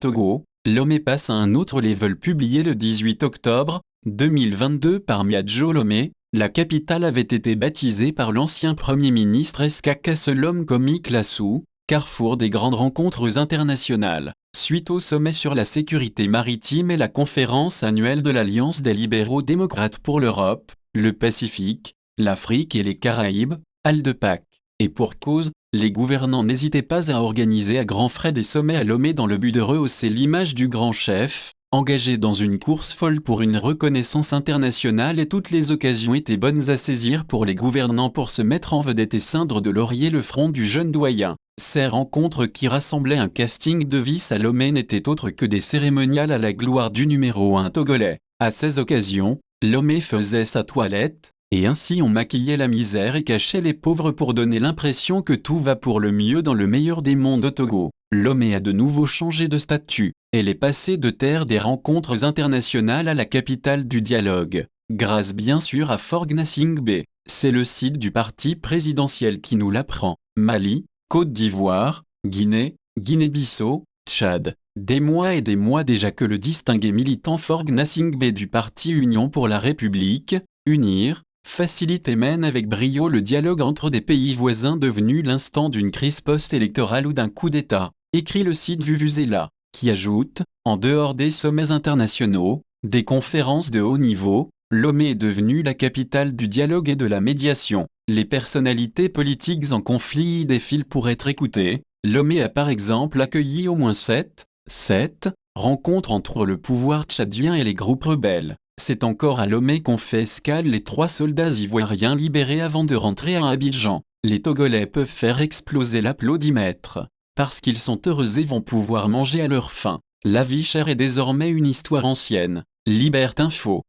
Togo, Lomé passe à un autre level. Publié le 18 octobre 2022 par Miadjo Lomé, la capitale avait été baptisée par l'ancien Premier ministre Skaka Selom Komik Lassou, carrefour des grandes rencontres internationales, suite au sommet sur la sécurité maritime et la conférence annuelle de l'Alliance des libéraux démocrates pour l'Europe, le Pacifique, l'Afrique et les Caraïbes, ALDEPAC. Et pour cause, les gouvernants n'hésitaient pas à organiser à grands frais des sommets à Lomé dans le but de rehausser l'image du grand chef, engagé dans une course folle pour une reconnaissance internationale, et toutes les occasions étaient bonnes à saisir pour les gouvernants pour se mettre en vedette et ceindre de laurier le front du jeune doyen. Ces rencontres qui rassemblaient un casting de vices à Lomé n'étaient autres que des cérémoniales à la gloire du numéro 1 togolais. À ces occasions, Lomé faisait sa toilette, et ainsi on maquillait la misère et cachait les pauvres pour donner l'impression que tout va pour le mieux dans le meilleur des mondes au Togo. Lomé a de nouveau changé de statut. Elle est passée de terre des rencontres internationales à la capitale du dialogue, grâce bien sûr à Fort Gnassingbé. C'est le site du parti présidentiel qui nous l'apprend. Mali, Côte d'Ivoire, Guinée, Guinée-Bissau, Tchad. Des mois et des mois déjà que le distingué militant Fort Gnassingbé du parti Union pour la République, UNIR, facilite et mène avec brio le dialogue entre des pays voisins devenus l'instant d'une crise post-électorale ou d'un coup d'État, écrit le site Vuvuzela, qui ajoute, en dehors des sommets internationaux, des conférences de haut niveau, Lomé est devenue la capitale du dialogue et de la médiation. Les personnalités politiques en conflit y défilent pour être écoutées. Lomé a par exemple accueilli au moins 7 rencontres entre le pouvoir tchadien et les groupes rebelles. C'est encore à Lomé qu'ont fait escale les 3 soldats ivoiriens libérés avant de rentrer à Abidjan. Les Togolais peuvent faire exploser l'applaudimètre, parce qu'ils sont heureux et vont pouvoir manger à leur faim. La vie chère est désormais une histoire ancienne. Libertinfo.